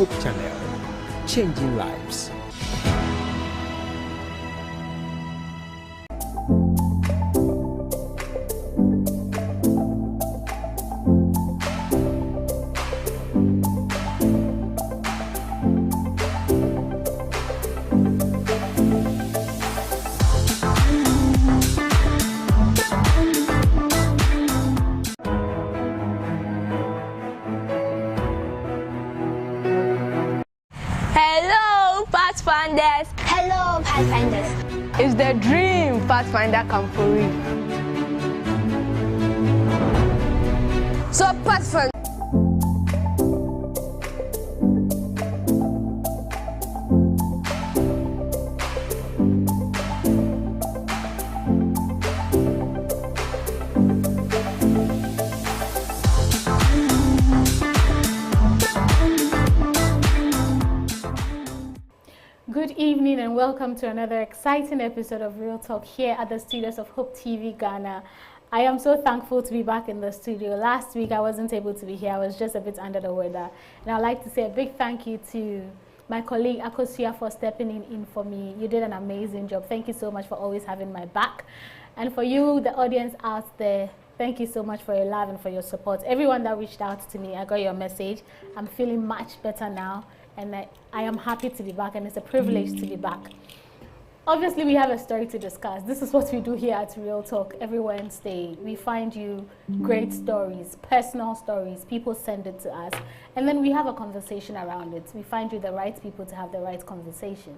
Hope Channel, changing lives. Pathfinders. Hello, Pathfinders. It's the dream Pathfinder come for real. So Pathfinder. Good evening and welcome to another exciting episode of Real Talk here at the studios of Hope TV Ghana. I am so thankful to be back in the studio. Last week I wasn't able to be here. I was just a bit under the weather. And I'd like to say a big thank you to my colleague Akosia for stepping in for me. You did an amazing job. Thank you so much for always having my back. And for you, the audience out there, thank you so much for your love and for your support. Everyone that reached out to me, I got your message. I'm feeling much better now. And I am happy to be back, and it's a privilege to be back. Obviously, we have a story to discuss. This is what we do here at Real Talk every Wednesday. We find you great stories, personal stories. People send it to us, and then we have a conversation around it. We find you the right people to have the right conversation.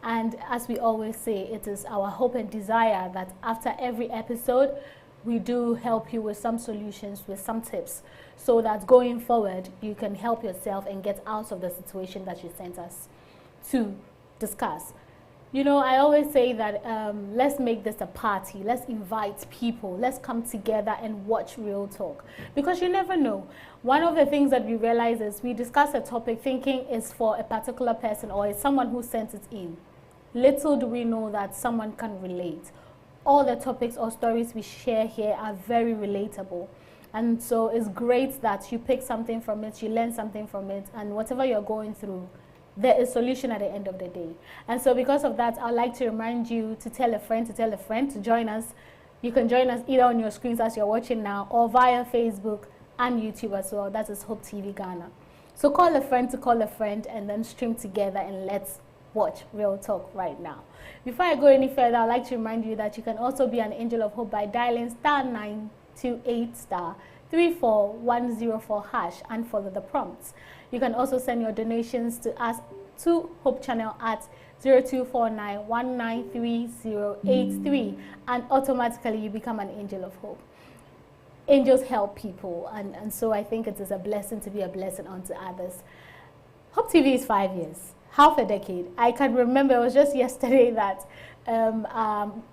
And as we always say, it is our hope and desire that after every episode, we do help you with some solutions, with some tips, so that going forward, you can help yourself and get out of the situation that you sent us to discuss. You know, I always say that let's make this a party. Let's invite people. Let's come together and watch Real Talk. Because you never know. One of the things that we realize is we discuss a topic thinking it's for a particular person or it's someone who sent it in. Little do we know that someone can relate. All the topics or stories we share here are very relatable. And so it's great that you pick something from it, you learn something from it, and whatever you're going through, there is a solution at the end of the day. And so because of that, I'd like to remind you to tell a friend to join us. You can join us either on your screens as you're watching now or via Facebook and YouTube as well. That is Hope TV Ghana. So call a friend to call a friend and then stream together and let's watch Real Talk right now. Before I go any further, I'd like to remind you that you can also be an angel of hope by dialing *928 *34104# and follow the prompts. You can also send your donations to us to Hope Channel at 0249193083 and automatically you become an angel of hope. Angels help people and so I think it is a blessing to be a blessing unto others. Hope TV is 5 years. Half a decade. I can remember, it was just yesterday that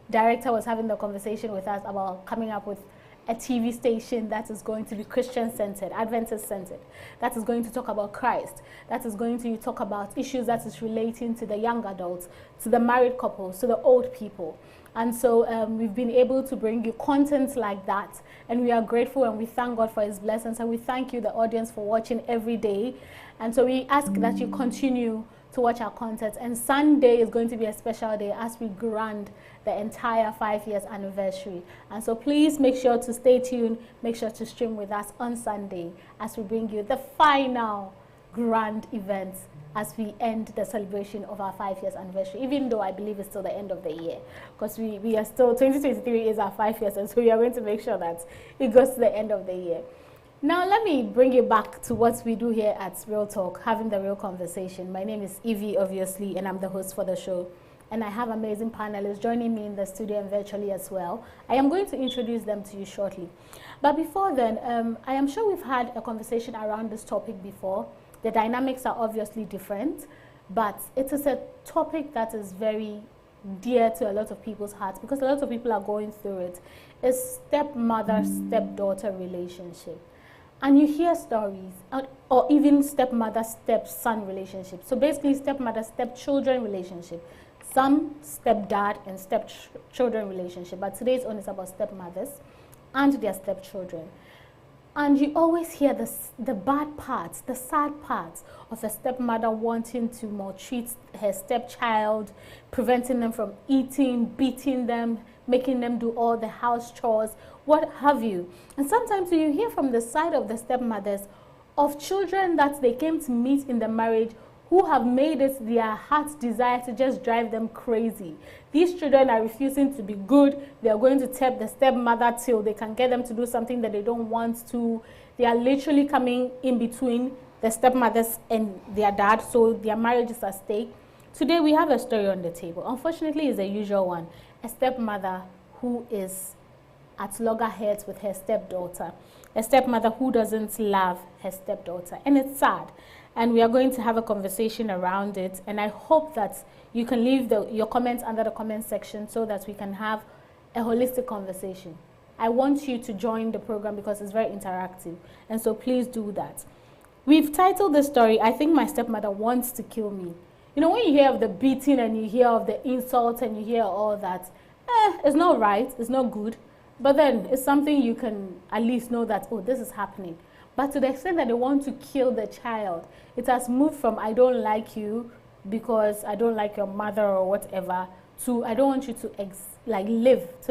director was having the conversation with us about coming up with a TV station that is going to be Christian-centered, Adventist-centered, that is going to talk about Christ, that is going to talk about issues that is relating to the young adults, to the married couples, to the old people. And so we've been able to bring you content like that, and we are grateful and we thank God for His blessings, and we thank you, the audience, for watching every day. And so we ask that you continue to watch our content, and Sunday is going to be a special day as we grand the entire 5 years anniversary. And so please make sure to stay tuned, make sure to stream with us on Sunday as we bring you the final grand event as we end the celebration of our 5 years anniversary, even though I believe it's still the end of the year, because we are still, 2023 is our 5 years, and so we are going to make sure that it goes to the end of the year. Now, let me bring you back to what we do here at Real Talk, having the real conversation. My name is Evie, obviously, and I'm the host for the show. And I have amazing panelists joining me in the studio and virtually as well. I am going to introduce them to you shortly. But before then, I am sure we've had a conversation around this topic before. The dynamics are obviously different, but it is a topic that is very dear to a lot of people's hearts because a lot of people are going through it. It's stepmother-stepdaughter relationship. And you hear stories, or even stepmother-stepson relationship. So basically, stepmother-stepchildren relationship. Some stepdad and stepchildren relationship. But today's one is about stepmothers and their stepchildren. And you always hear the bad parts, the sad parts of a stepmother wanting to maltreat her stepchild, preventing them from eating, beating them, making them do all the house chores, what have you. And sometimes you hear from the side of the stepmothers of children that they came to meet in the marriage who have made it their heart's desire to just drive them crazy. These children are refusing to be good. They are going to tap the stepmother till they can get them to do something that they don't want to. They are literally coming in between the stepmothers and their dad, so their marriage is at stake. Today we have a story on the table. Unfortunately, it's a usual one. A stepmother who is at loggerheads with her stepdaughter. A stepmother who doesn't love her stepdaughter. And it's sad. And we are going to have a conversation around it. And I hope that you can leave your comments under the comment section so that we can have a holistic conversation. I want you to join the program because it's very interactive. And so please do that. We've titled the story, I Think My Stepmother Wants to Kill Me. You know, when you hear of the beating and you hear of the insults and you hear all that, it's not right, it's not good. But then it's something you can at least know that, oh, this is happening. But to the extent that they want to kill the child, it has moved from I don't like you because I don't like your mother or whatever to I don't want you to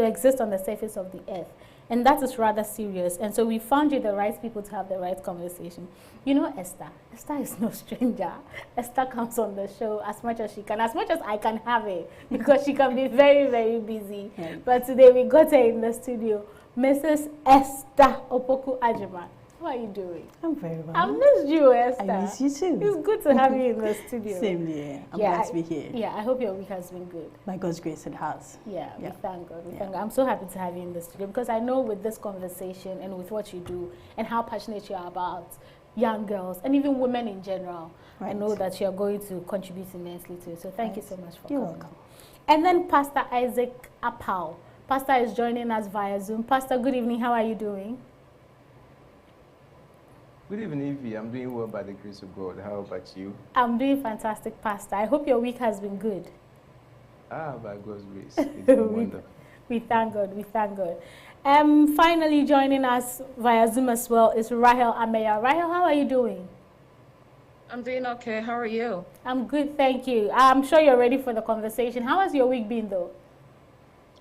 exist on the surface of the earth. And that is rather serious. And so we found you the right people to have the right conversation. You know Esther. Esther is no stranger. Esther comes on the show as much as she can, as much as I can have it, because she can be very, very busy. Yeah. But today we got her in the studio, Mrs. Esther Opoku Ajima. How are you doing? I'm very well. I missed you, Esther. I miss you too. It's good to have you in the studio. Same here. I'm glad to be here. Yeah, I hope your week has been good. By God's grace, it has. Yeah, we thank God. Thank God. I'm so happy to have you in the studio because I know with this conversation and with what you do and how passionate you are about young girls and even women in general, I know that you're going to contribute immensely to it. So thank you so much for coming. You're welcome. And then Pastor Isaac Apau. Pastor is joining us via Zoom. Pastor, good evening. How are you doing? Good evening, Evie. I'm doing well by the grace of God. How about you? I'm doing fantastic, Pastor. I hope your week has been good. By God's grace. It's been wonderful. We thank God. We thank God. Finally joining us via Zoom as well is Rahel Ameya. Rahel, how are you doing? I'm doing okay. How are you? I'm good, thank you. I'm sure you're ready for the conversation. How has your week been, though?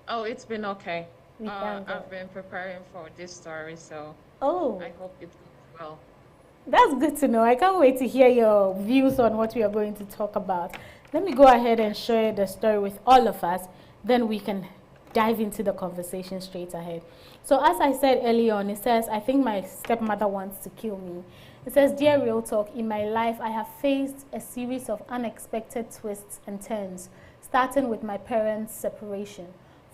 Oh, it's been okay. We thank God. I've been preparing for this story, so I hope it goes well. That's good to know. I can't wait to hear your views on what we are going to talk about. Let me go ahead and share the story with all of us. Then we can dive into the conversation straight ahead. So as I said earlier on, it says, I think my stepmother wants to kill me. It says, Dear Real Talk, in my life, I have faced a series of unexpected twists and turns, starting with my parents' separation.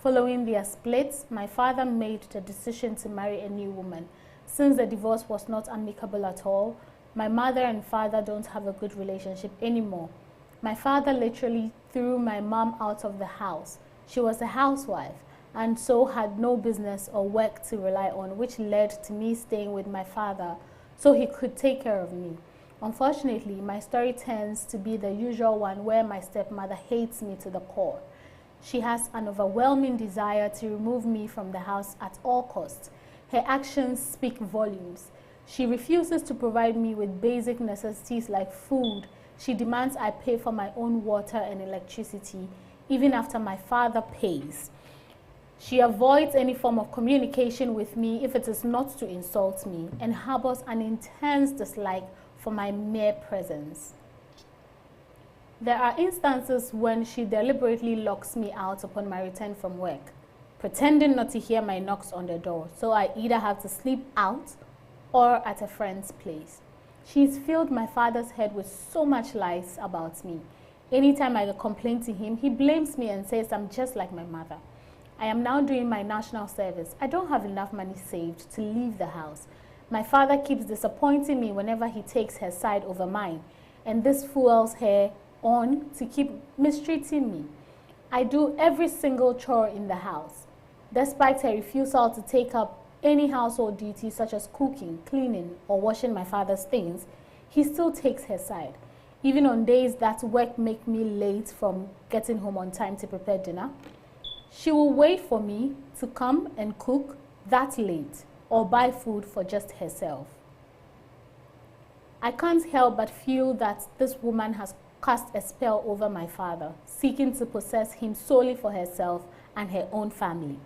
Following their split, my father made the decision to marry a new woman. Since the divorce was not amicable at all, my mother and father don't have a good relationship anymore. My father literally threw my mom out of the house. She was a housewife and so had no business or work to rely on, which led to me staying with my father so he could take care of me. Unfortunately, my story tends to be the usual one where my stepmother hates me to the core. She has an overwhelming desire to remove me from the house at all costs. Her actions speak volumes. She refuses to provide me with basic necessities like food. She demands I pay for my own water and electricity, even after my father pays. She avoids any form of communication with me if it is not to insult me, and harbors an intense dislike for my mere presence. There are instances when she deliberately locks me out upon my return from work, pretending not to hear my knocks on the door, so I either have to sleep out or at a friend's place. She's filled my father's head with so much lies about me. Anytime I complain to him, he blames me and says I'm just like my mother. I am now doing my national service. I don't have enough money saved to leave the house. My father keeps disappointing me whenever he takes her side over mine, and this fuels her on to keep mistreating me. I do every single chore in the house. Despite her refusal to take up any household duties such as cooking, cleaning, or washing my father's things, he still takes her side. Even on days that work make me late from getting home on time to prepare dinner, she will wait for me to come and cook that late. or buy food for just herself. I can't help but feel that this woman has cast a spell over my father, seeking to possess him solely for herself and her own family.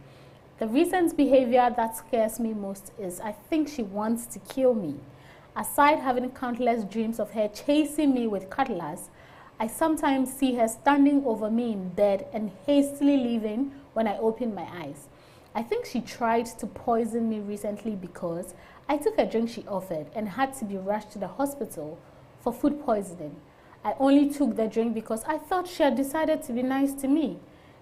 The recent behavior that scares me most is I think she wants to kill me. Aside having countless dreams of her chasing me with cutlass, I sometimes see her standing over me in bed and hastily leaving when I open my eyes. I think she tried to poison me recently because I took a drink she offered and had to be rushed to the hospital for food poisoning. I only took the drink because I thought she had decided to be nice to me.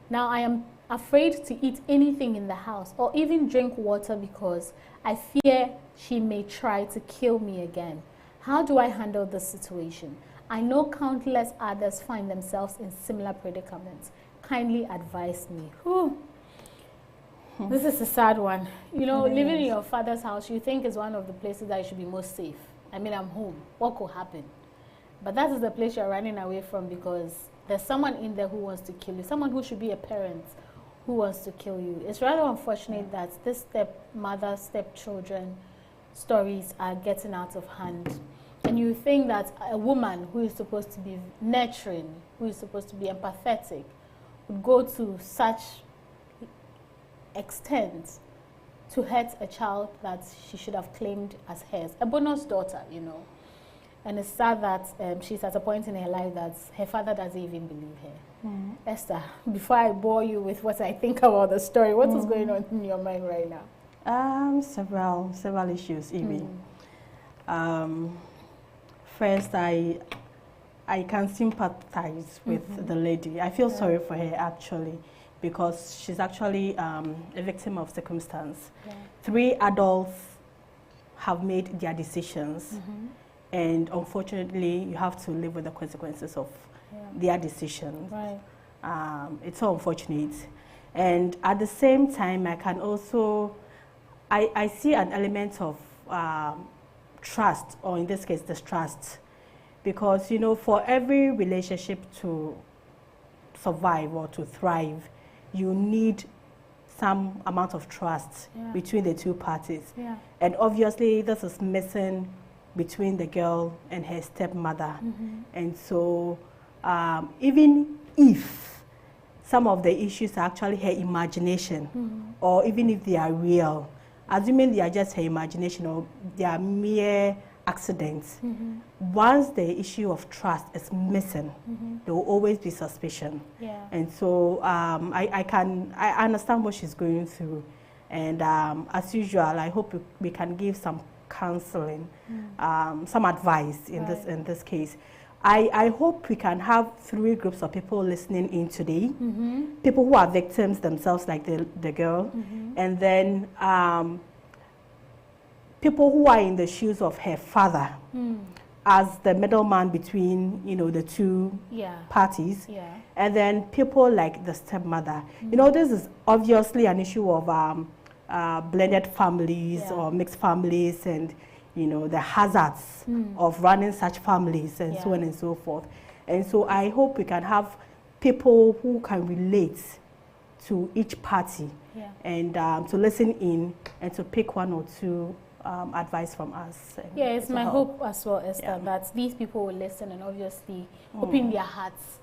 Now I am afraid to eat anything in the house or even drink water because I fear she may try to kill me again. How do I handle this situation? I know countless others find themselves in similar predicaments. Kindly advise me. Whew. This is a sad one. You know, living in your father's house, you think is one of the places that you should be most safe. I mean, I'm home. What could happen? But that is the place you're running away from because there's someone in there who wants to kill you, someone who should be a parent who wants to kill you. It's rather unfortunate that this stepmother, stepchildren stories are getting out of hand. And you think that a woman who is supposed to be nurturing, who is supposed to be empathetic, would go to such extent to hurt a child that she should have claimed as hers, a bonus daughter, you know. And it's sad that she's at a point in her life that her father doesn't even believe her. Esther, before I bore you with what I think about the story, what is going on in your mind right now? Several issues, Evie. First, I can sympathize with the lady. I feel sorry for her, actually, because she's actually a victim of circumstance. 3 adults have made their decisions, and unfortunately, you have to live with the consequences of their decisions. It's so unfortunate. And at the same time, I can also, I see an element of trust, or in this case, distrust. Because, you know, for every relationship to survive or to thrive, you need some amount of trust between the two parties. And obviously, this is missing between the girl and her stepmother. And so, even if some of the issues are actually her imagination, or even if they are real, assuming they are just her imagination or they are mere accidents, once the issue of trust is missing, there will always be suspicion. And so I understand what she's going through. And as usual, I hope we can give some counseling, some advice in this case. I hope we can have 3 groups of people listening in today. People who are victims themselves, like the girl, and then people who are in the shoes of her father as the middleman between, you know, the two parties, and then people like the stepmother. You know, this is obviously an issue of blended families or mixed families, and you know, the hazards of running such families and so on and so forth. And so I hope we can have people who can relate to each party and to listen in and to pick 1 or 2 advice from us. It's my hope as well, Esther, that these people will listen and obviously open their hearts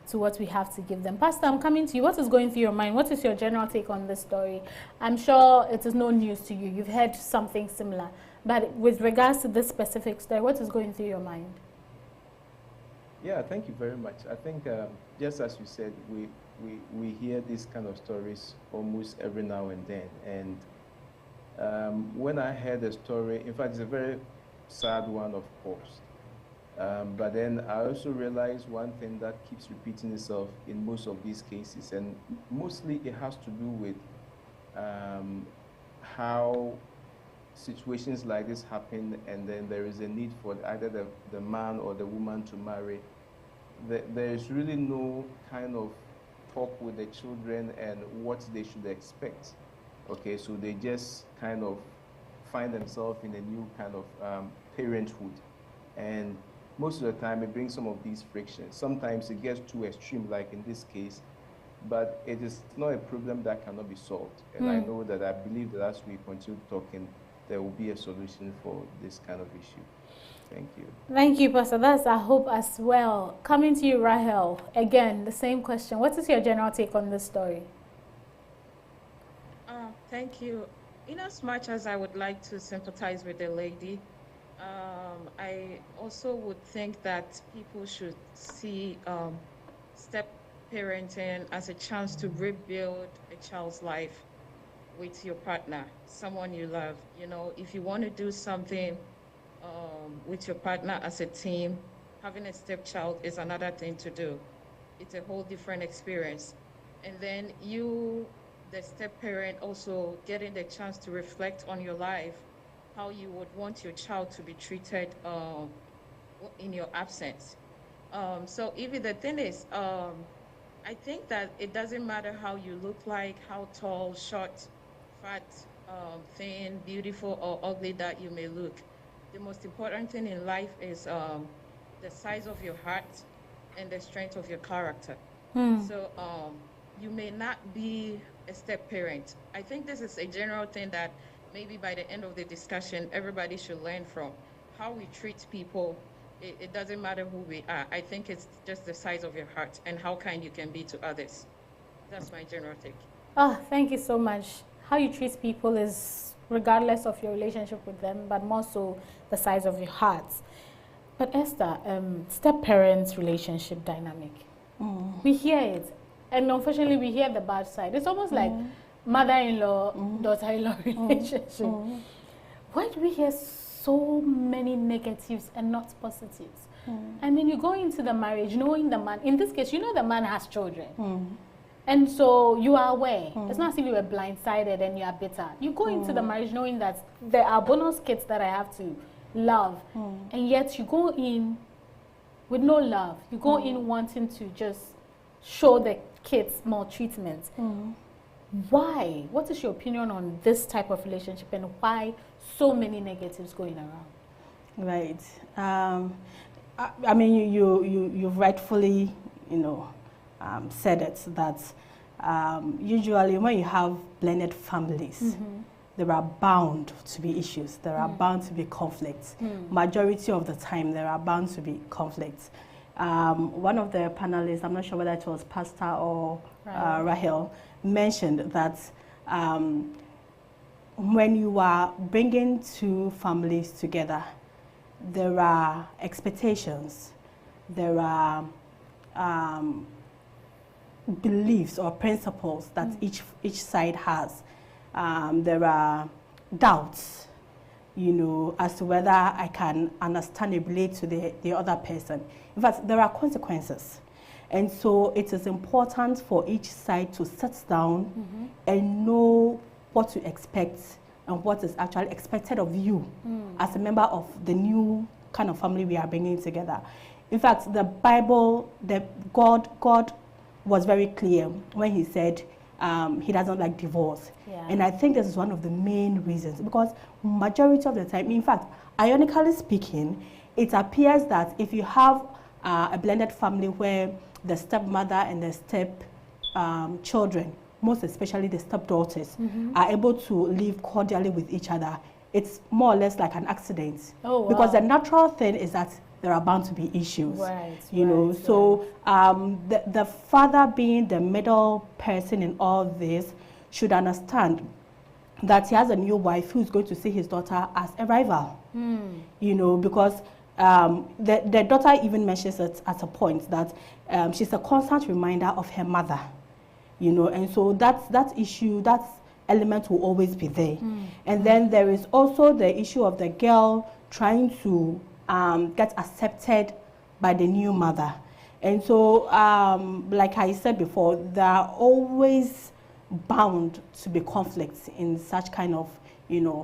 to what we have to give them. Pastor, I'm coming to you. What is going through your mind? What is your general take on this story? I'm sure it is no news to you. You've heard something similar. But with regards to this specific story, what is going through your mind? Yeah, thank you very much. I think just as you said, we hear these kind of stories almost every now and then. And when I heard the story, in fact, it's a very sad one, of course. But then I also realized one thing that keeps repeating itself in most of these cases, and mostly it has to do with how situations like this happen, and then there is a need for either the man or the woman to marry. There is really no kind of talk with the children and what they should expect. Okay, so they just kind of find themselves in a new kind of parenthood. And most of the time it brings some of these frictions. Sometimes it gets too extreme, like in this case, but it is not a problem that cannot be solved. And I know that I believe that as we continue talking, there will be a solution for this kind of issue. Thank you. Thank you, Pastor. That's our hope as well. Coming to you, Rahel, again, the same question. What is your general take on this story? Thank you. In as much as I would like to sympathize with the lady, I also would think that people should see step parenting as a chance to rebuild a child's life with your partner, someone you love. You know, if you want to do something with your partner as a team, having a stepchild is another thing to do. It's a whole different experience. And then you, the step parent, also getting the chance to reflect on your life, how you would want your child to be treated in your absence. So Evie, the thing is, I think that it doesn't matter how you look like, how tall, short, fat, thin, beautiful, or ugly that you may look. The most important thing in life is the size of your heart and the strength of your character. So you may not be a step parent. I think this is a general thing that maybe by the end of the discussion, everybody should learn from. How we treat people, it doesn't matter who we are. I think it's just the size of your heart and how kind you can be to others. That's my general take. Oh, thank you so much. How you treat people is regardless of your relationship with them, but more so the size of your heart. But Esther, step-parents relationship dynamic. We hear it. And unfortunately, we hear the bad side. It's almost like mother-in-law, daughter-in-law relationship. Why do we hear so many negatives and not positives? I mean, you go into the marriage knowing the man, in this case, you know the man has children. And so you are aware. It's not as if you were blindsided and you are bitter. You go into the marriage knowing that there are bonus kids that I have to love. And yet you go in with no love. You go in wanting to just show the kids maltreatment. Why? What is your opinion on this type of relationship and why so many negatives going around? Right. I mean, you rightfully, said it, that usually when you have blended families, there are bound to be issues. There are bound to be conflicts. Majority of the time, there are bound to be conflicts. One of the panelists, I'm not sure whether it was Pastor or Rahel, mentioned that when you are bringing two families together, there are expectations, there are beliefs or principles that each side has. There are doubts, as to whether I can understand and relate to the other person. In fact, there are consequences. And so it is important for each side to sit down and know what to expect and what is actually expected of you as a member of the new kind of family we are bringing together. In fact, the Bible, God was very clear when he said he doesn't like divorce. And I think this is one of the main reasons, because majority of the time, in fact, ironically speaking, it appears that if you have a blended family where the stepmother and the step children, most especially the stepdaughters, are able to live cordially with each other, it's more or less like an accident. Because the natural thing is that there are bound to be issues. So the father, being the middle person in all this, should understand that he has a new wife who's going to see his daughter as a rival. Because the daughter even mentions it at a point that she's a constant reminder of her mother. And so that issue, that element will always be there. And then there is also the issue of the girl trying to get accepted by the new mother. And so, like I said before, there are always bound to be conflicts in such kind of,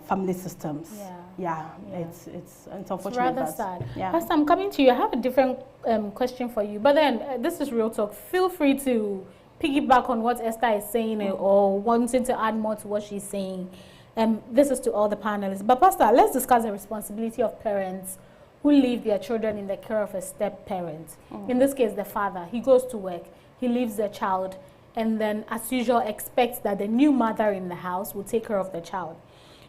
family systems. It's unfortunate. It's rather sad. Pastor, I'm coming to you. I have a different question for you. But then, this is Real Talk. Feel free to piggyback on what Esther is saying or wanting to add more to what she's saying. This is to all the panelists. But Pastor, let's discuss the responsibility of parents who leave their children in the care of a step-parent. In this case, the father. He goes to work, he leaves the child, and then, as usual, expects that the new mother in the house will take care of the child.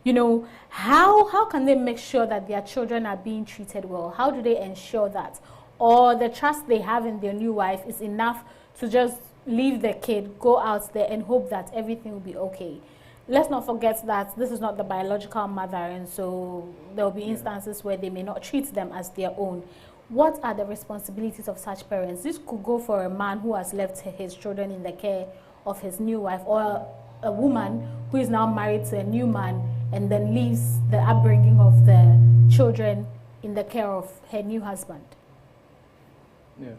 You know, how can they make sure that their children are being treated well? How do they ensure that? Or the trust they have in their new wife is enough to just leave the kid, go out there and hope that everything will be okay? Let's not forget that this is not the biological mother, and so there will be instances where they may not treat them as their own. What are the responsibilities of such parents? This could go for a man who has left his children in the care of his new wife, or a woman who is now married to a new man and then leaves the upbringing of the children in the care of her new husband. Yeah.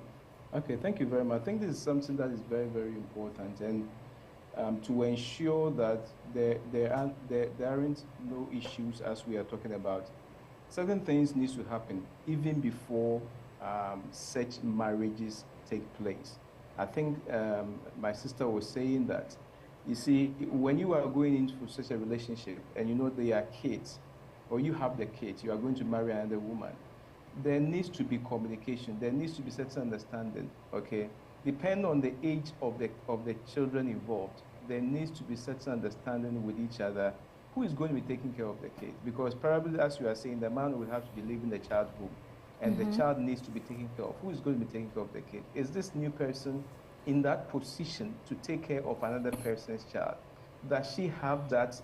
Okay, thank you very much. I think this is something that is very, very important, and to ensure that there aren't no issues as we are talking about. Certain things need to happen even before such marriages take place. I think my sister was saying that, you see, when you are going into such a relationship and you know they are kids, or you have the kids, you are going to marry another woman, there needs to be communication. There needs to be certain understanding, okay? Depending on the age of the children involved, there needs to be certain understanding with each other. Who is going to be taking care of the kids? Because probably, as you are saying, the man will have to be leaving the child's home, and the child needs to be taken care of. Who is going to be taking care of the kid? Is this new person in that position to take care of another person's child? Does she have that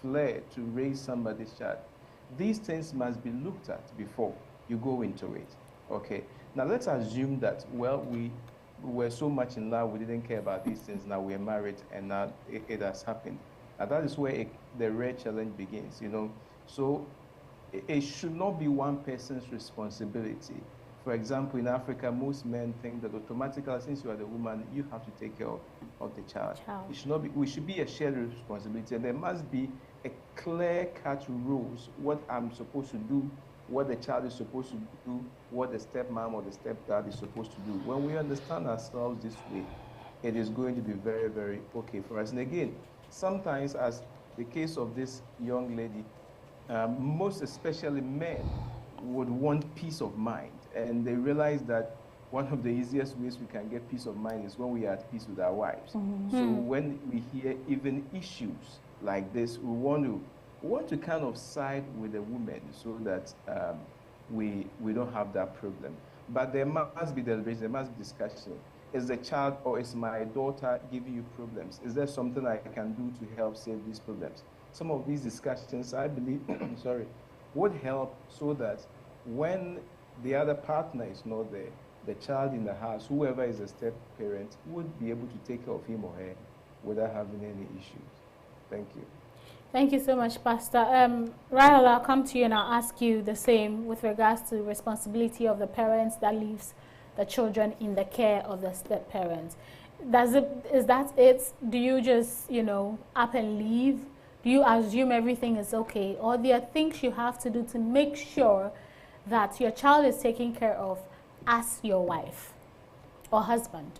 flair to raise somebody's child? These things must be looked at before you go into it, okay? Now let's assume that, well, we were so much in love, we didn't care about these things. Now we're married, and now it has happened. And that is where the real challenge begins, you know? So it should not be one person's responsibility. For example, in Africa, most men think that automatically, since you are the woman, you have to take care of the child. It should not be. We should be a shared responsibility, and there must be a clear-cut rules, what I'm supposed to do, what the child is supposed to do, what the stepmom or the stepdad is supposed to do. When we understand ourselves this way, it is going to be very, very okay for us. And again, sometimes, as the case of this young lady, most especially men would want peace of mind, and they realize that one of the easiest ways we can get peace of mind is when we are at peace with our wives. So when we hear even issues like this, we want to kind of side with the woman so that we don't have that problem. But there must be deliberation, there must be discussion. Is the child or is my daughter giving you problems? Is there something I can do to help save these problems? Some of these discussions, I believe, would help so that when the other partner is not there, the child in the house, whoever is a step parent, would be able to take care of him or her without having any issues. Thank you. Thank you so much, Pastor. Rahel, I'll come to you and I'll ask you the same with regards to the responsibility of the parents that leaves the children in the care of the step parents. Is that it? Do you just, up and leave? Do you assume everything is okay? Or there are things you have to do to make sure that your child is taken care of as your wife or husband?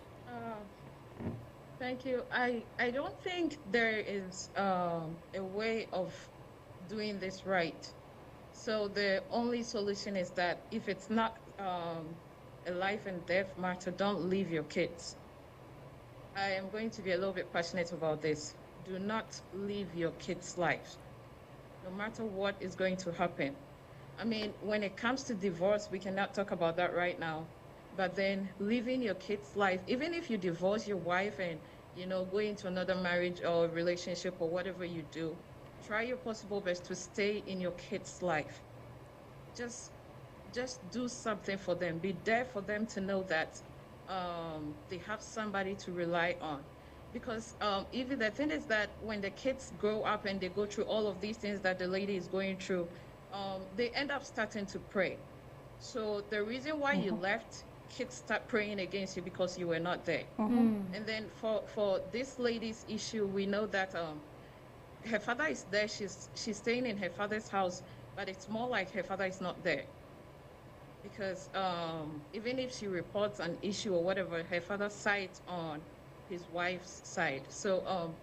Thank you. I don't think there is a way of doing this right. So the only solution is that if it's not a life and death matter, don't leave your kids. I am going to be a little bit passionate about this. Do not leave your kids' life, no matter what is going to happen. I mean, when it comes to divorce, we cannot talk about that right now. But then living your kid's life, even if you divorce your wife and, go into another marriage or relationship or whatever you do, try your possible best to stay in your kid's life. Just do something for them. Be there for them to know that they have somebody to rely on. Because even the thing is that when the kids grow up and they go through all of these things that the lady is going through, they end up starting to pray. So the reason why you left, kids start praying against you because you were not there. And then for this lady's issue, we know that her father is there. She's staying in her father's house, but it's more like her father is not there. Because even if she reports an issue or whatever, her father sides on his wife's side. So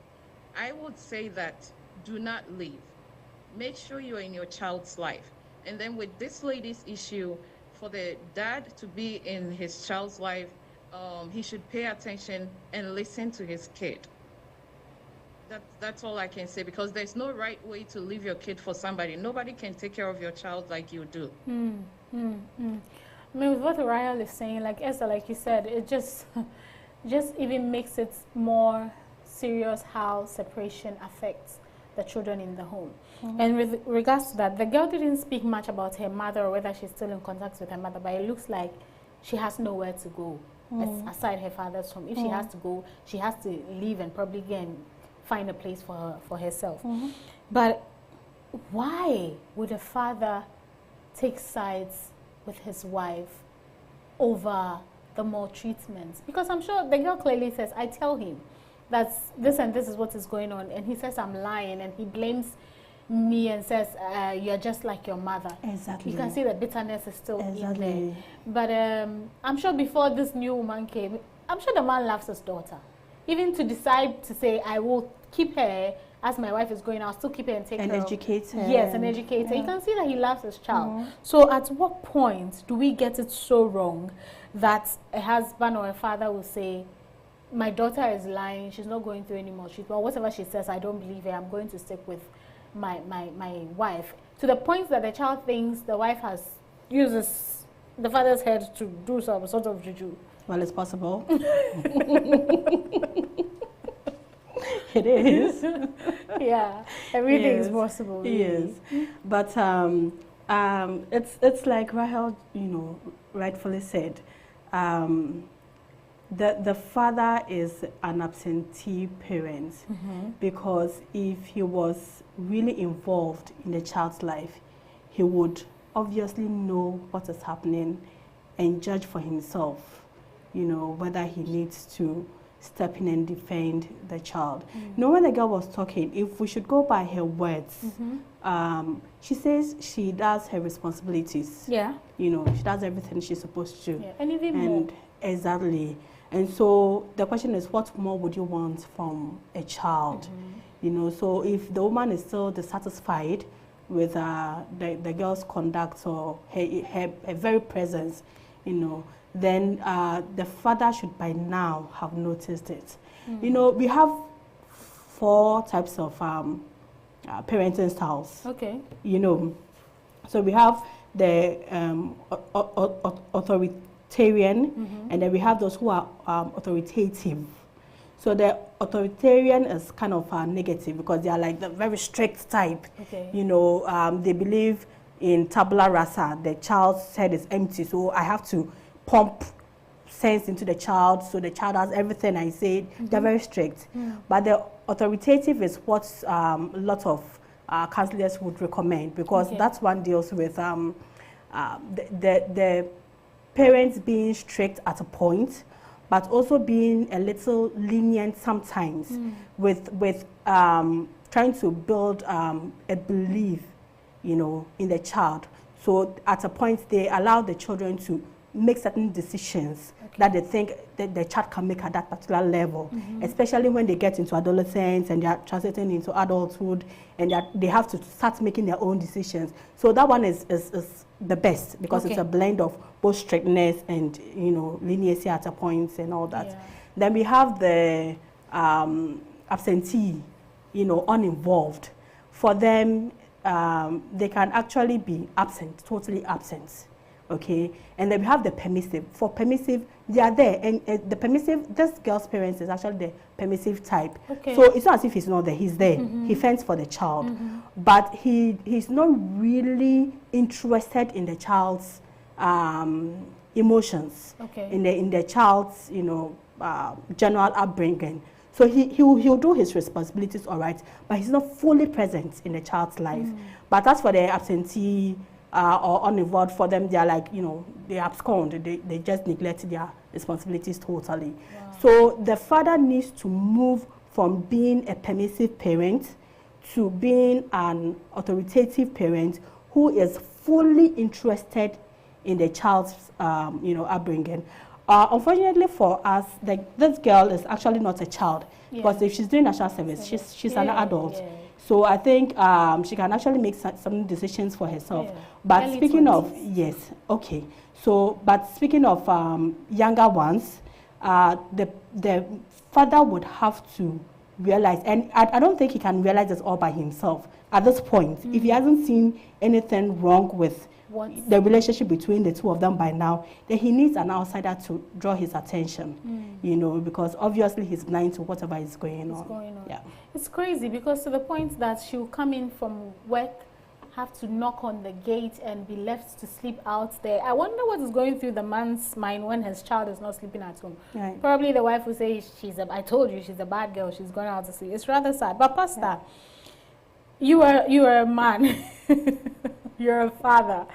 I would say that do not leave. Make sure you're in your child's life. And then with this lady's issue, for the dad to be in his child's life, he should pay attention and listen to his kid. That's all I can say, because there's no right way to leave your kid for somebody. Nobody can take care of your child like you do. I mean, with what Ryan is saying, like Esther, like you said, it just just even makes it more serious how separation affects the children in the home. And with regards to that, the girl didn't speak much about her mother or whether she's still in contact with her mother, but it looks like she has nowhere to go aside her father's home. If she has to go, she has to leave and probably again find a place for herself. But why would a father take sides with his wife over the maltreatment? Because I'm sure the girl clearly says, I tell him that this and this is what is going on, and he says I'm lying, and he blames me and says you're just like your mother. Exactly. You can see the bitterness is still in there. But I'm sure before this new woman came, I'm sure the man loves his daughter. Even to decide to say, I will keep her as my wife is going, I'll still keep her and take her. And educate her. Yes, and educate her. You can see that he loves his child. So at what point do we get it so wrong that a husband or a father will say, my daughter is lying, she's not going through any more treatment, whatever she says, I don't believe her, I'm going to stick with my wife, to the point that the child thinks the wife uses the father's head to do some sort of juju. Well, it's possible. It is. Yeah, everything is possible. Really. Yes, but it's like Rahel, rightfully said. The father is an absentee parent because if he was really involved in the child's life, he would obviously know what is happening and judge for himself, whether he needs to step in and defend the child. When the girl was talking, if we should go by her words, she says she does her responsibilities. Yeah. She does everything she's supposed to. Yeah. And even more. Exactly. And so the question is, what more would you want from a child? So if the woman is still dissatisfied with the girl's conduct or her very presence, then the father should by now have noticed it. We have 4 types of parenting styles. Okay. So we have the authoritarian, and then we have those who are authoritative. So the authoritarian is kind of negative because they are like the very strict type. Okay. They believe in tabula rasa. The child's head is empty, so I have to pump sense into the child, so the child has everything I said. They're very strict. But the authoritative is what a lot of counselors would recommend, because that one deals with the parents being strict at a point, but also being a little lenient sometimes with trying to build a belief, in the child. So at a point, they allow the children to make certain decisions that they think that the child can make at that particular level, especially when they get into adolescence and they are transiting into adulthood, and they have to start making their own decisions. So that one is the best, because it's a blend of both strictness and leniency at a point and all that. Yeah. Then we have the absentee, uninvolved. For them, they can actually be absent, totally absent. Okay, and then we have the permissive. For permissive, they are there, and the permissive, this girl's parents is actually the permissive type. Okay. So it's not as if he's not there; he's there. He fends for the child, but he's not really interested in the child's emotions, in the child's general upbringing. So he'll do his responsibilities, all right, but he's not fully present in the child's life. But as for the absentee or uninvolved, for them, they are like, they abscond, they just neglect their responsibilities totally. Wow. So the father needs to move from being a permissive parent to being an authoritative parent who is fully interested in the child's, upbringing. Unfortunately for us, this girl is actually not a child, because if she's doing national service, she's an adult. Yeah. So I think she can actually make some decisions for herself. Yeah. But early speaking 20s. But speaking of younger ones, the father would have to realize, and I don't think he can realize this all by himself at this point. If he hasn't seen anything wrong with the relationship between the two of them by now, then he needs an outsider to draw his attention, you know, because obviously he's blind to whatever is going on. Yeah. It's crazy because to the point that she'll come in from work, have to knock on the gate and be left to sleep out there. I wonder what is going through the man's mind when his child is not sleeping at home. Right. Probably the wife will say, I told you, she's a bad girl, she's gone out to sleep. It's rather sad. But Pastor, you are a man, you're a father.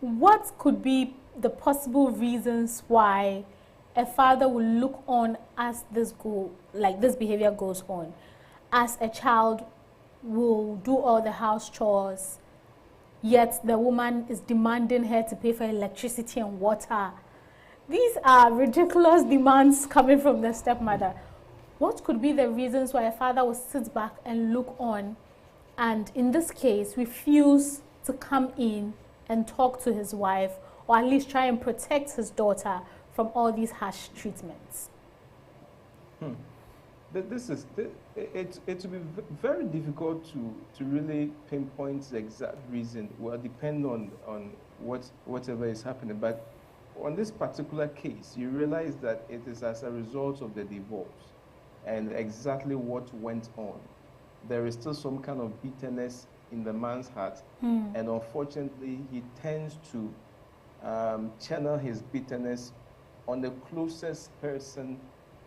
What could be the possible reasons why a father will look on as this behavior goes on, as a child will do all the house chores, yet the woman is demanding her to pay for electricity and water? These are ridiculous demands coming from the stepmother. What could be the reasons why a father will sit back and look on, and in this case refuse to come in and talk to his wife, or at least try and protect his daughter from all these harsh treatments? It will be very difficult to really pinpoint the exact reason. Well, depend on whatever is happening. But on this particular case, you realize that it is as a result of the divorce and exactly what went on. There is still some kind of bitterness in the man's heart, and unfortunately, he tends to channel his bitterness on the closest person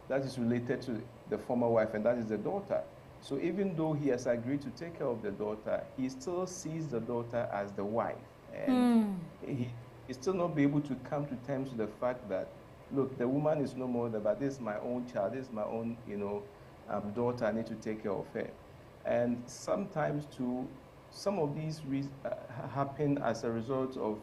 that is related to the former wife, and that is the daughter. So even though he has agreed to take care of the daughter, he still sees the daughter as the wife, and he still not be able to come to terms with the fact that, look, the woman is no more but this is my own child, this is my own, daughter. I need to take care of her. And sometimes too, some of these happen as a result of,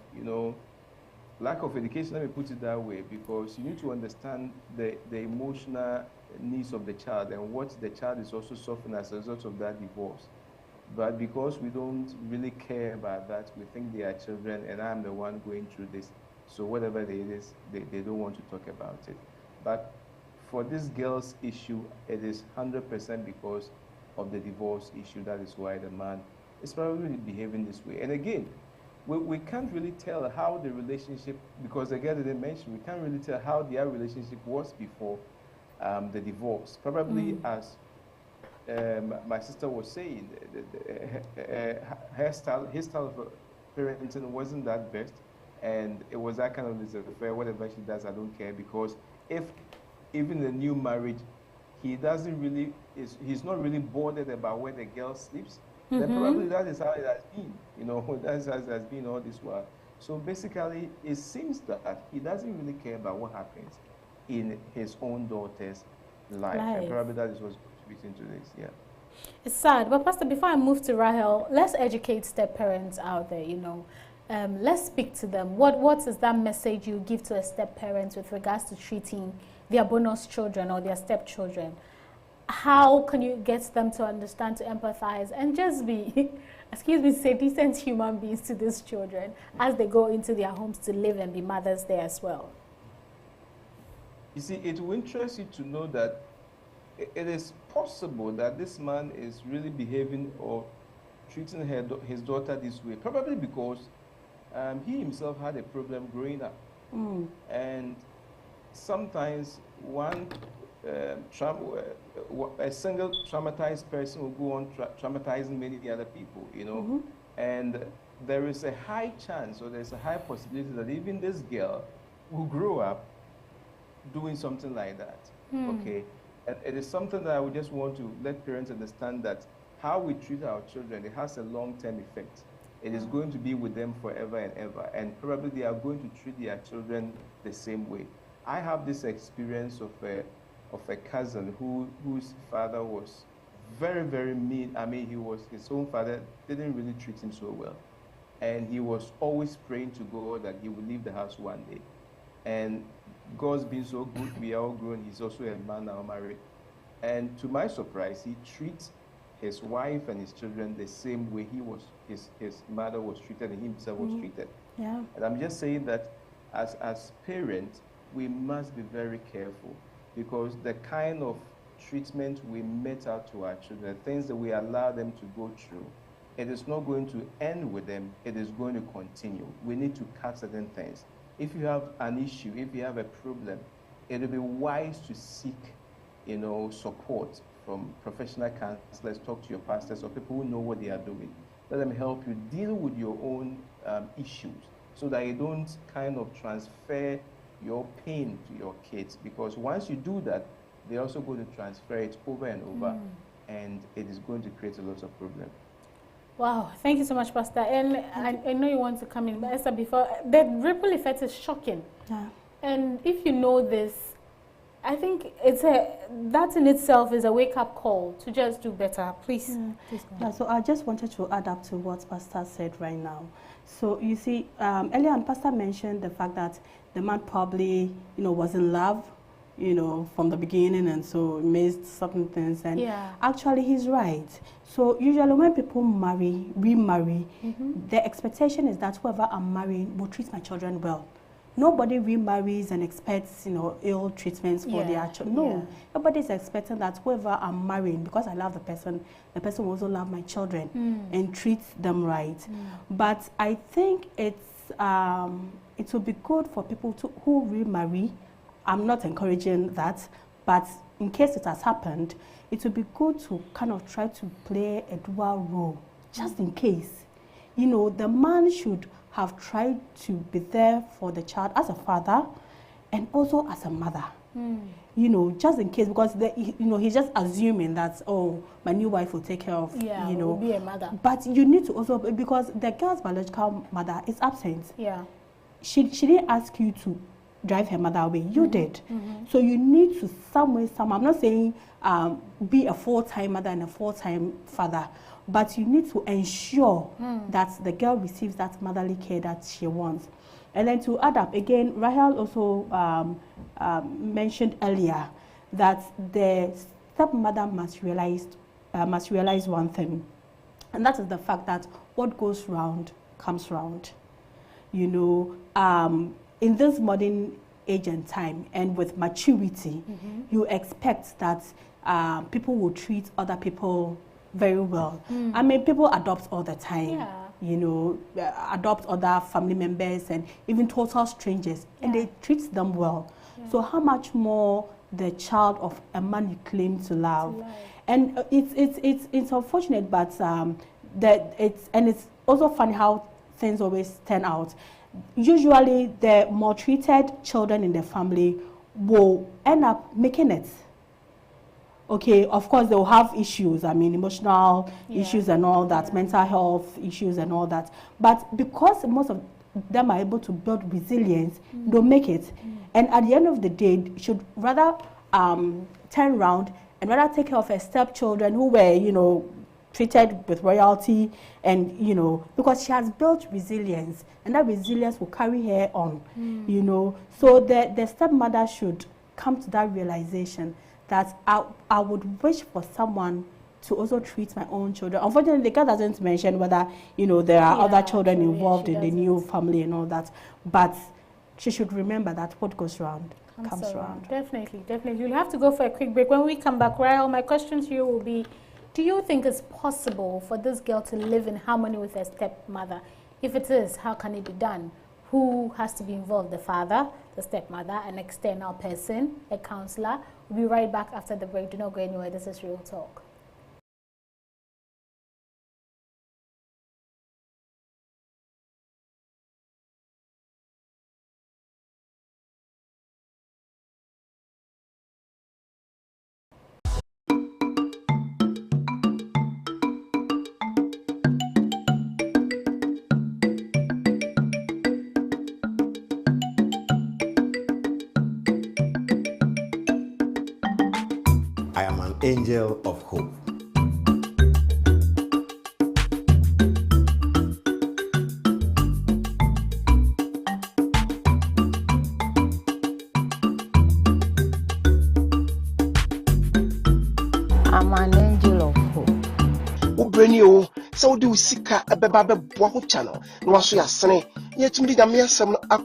lack of education, let me put it that way, because you need to understand the emotional needs of the child and what the child is also suffering as a result of that divorce. But because we don't really care about that, we think they are children and I'm the one going through this. So whatever it is, they don't want to talk about it. But for this girl's issue, it is 100% because of the divorce issue. That is why the man is probably behaving this way. And again, we can't really tell how the relationship, because again, they mentioned, we can't really tell how their relationship was before the divorce. Probably as my sister was saying, his style of parenting wasn't that best, and it was that kind of laissez-faire, whatever she does, I don't care, because if even the new marriage, he's not really bothered about where the girl sleeps, then probably that is how it has been, that's how it has been all this while. So basically, it seems that he doesn't really care about what happens in his own daughter's life. And probably that is what's contributing to this, yeah. It's sad, but Pastor, before I move to Rahel, let's educate step-parents out there, let's speak to them. What is that message you give to a step-parent with regards to treating their bonus children or their stepchildren? How can you get them to understand, to empathize, and just be, say decent human beings to these children as they go into their homes to live and be mothers there as well? You see, it will interest you to know that it is possible that this man is really behaving or treating his daughter this way, probably because he himself had a problem growing up. And sometimes a single traumatized person will go on traumatizing many other people, and there is a high chance, or there's a high possibility that even this girl will grow up doing something like that. Okay, and it is something that I would just want to let parents understand, that how we treat our children, it has a long-term effect. It is going to be with them forever and ever, and probably they are going to treat their children the same way. I have this experience of a cousin whose father was very, very mean. I mean, his own father didn't really treat him so well, and he was always praying to God that he would leave the house one day. And God's been so good, we are all grown. He's also a man now, married. And to my surprise, he treats his wife and his children the same way his mother was treated and himself was treated. Yeah. And I'm just saying that as parents, we must be very careful, because the kind of treatment we met out to our children, the things that we allow them to go through, it is not going to end with them, it is going to continue. We need to cut certain things. If you have an issue, if you have a problem, it will be wise to seek, support from professional counselors, talk to your pastors or people who know what they are doing. Let them help you deal with your own issues so that you don't kind of transfer your pain to your kids. Because once you do that, they're also going to transfer it over and over, and it is going to create a lot of problems. Wow, thank you so much, Pastor. And I know you want to come in, but Esther, before, the ripple effect is shocking. Yeah. And if you know this, I think that in itself is a wake-up call to just do better. Please. Yeah, so I just wanted to add up to what Pastor said right now. So you see, earlier on, Pastor mentioned the fact that the man probably, was in love, from the beginning, and so missed certain things. And actually, he's right. So usually when people remarry, the expectation is that whoever I'm marrying will treat my children well. Nobody remarries and expects, ill treatments for their children. No, nobody's expecting that whoever I'm marrying, because I love the person will also love my children and treat them right. But I think it would be good for people who remarry. I'm not encouraging that, but in case it has happened, it would be good to kind of try to play a dual role, just in case. The man should have tried to be there for the child as a father and also as a mother. Just in case, because he's just assuming that, oh, my new wife will take care of, will be a mother. But you need to also, because the girl's biological mother is absent. Yeah. She didn't ask you to drive her mother away. You did. So you need to somehow, I'm not saying be a full-time mother and a full-time father, but you need to ensure that the girl receives that motherly care that she wants. And then to add up, again, Rahel also mentioned earlier that the stepmother must realize one thing, and that is the fact that what goes round comes round. In this modern age and time, and with maturity, you expect that people will treat other people very well. I mean, people adopt all the time. Adopt other family members and even total strangers, and they treat them well. So how much more the child of a man you claim to love? And it's unfortunate, but it's also funny how things always turn out. Usually, the maltreated children in the family will end up making it. Okay, of course, they will have issues. I mean, emotional issues and all that, mental health issues and all that. But because most of them are able to build resilience, they'll make it. And at the end of the day, should rather turn around and rather take care of her stepchildren who were, treated with royalty, and because she has built resilience, and that resilience will carry her on. So the stepmother should come to that realization that I would wish for someone to also treat my own children. Unfortunately, the girl doesn't mention whether there are other children involved in the new family and all that, but she should remember that what goes around comes around. Definitely. We'll have to go for a quick break. When we come back, Rahel, my question to you will be, do you think it's possible for this girl to live in harmony with her stepmother? If it is, how can it be done? Who has to be involved? The father, the stepmother, an external person, a counselor? We'll be right back after the break. Do not go anywhere. This is Real Talk. I am an angel of hope. I'm an angel of hope. Ubreni o, so do sika ebeba beboa ho cha no. No aso ya sene yet me the mere some a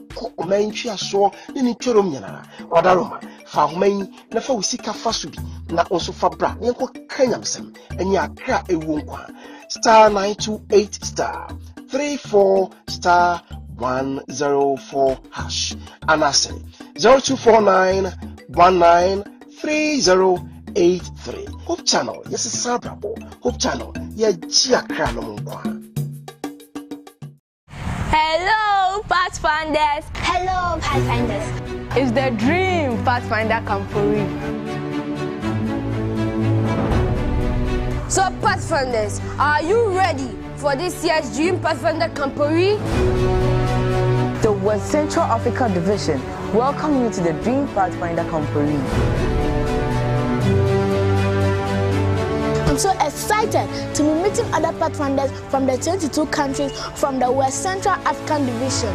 man chia saw any turum yana or daruma, Faumain, Nafa Sika Fasubi, not also for bra, Yanko Kanyamsem, and ya crack a wonkwa. Star 928 star 34 star 104 hash. And I say 0249 193083. Hope channel, yes, it's Sabrabo. Hope channel, yeah, Gia Cranomqua. Hello, Pathfinders. Hello, Pathfinders. It's the dream Pathfinder Campori. So, Pathfinders, are you ready for this year's Dream Pathfinder Campori? The West Central Africa Division welcome you to the Dream Pathfinder Campori. I'm so excited to be meeting other Pathfinders from the 22 countries from the West Central African Division.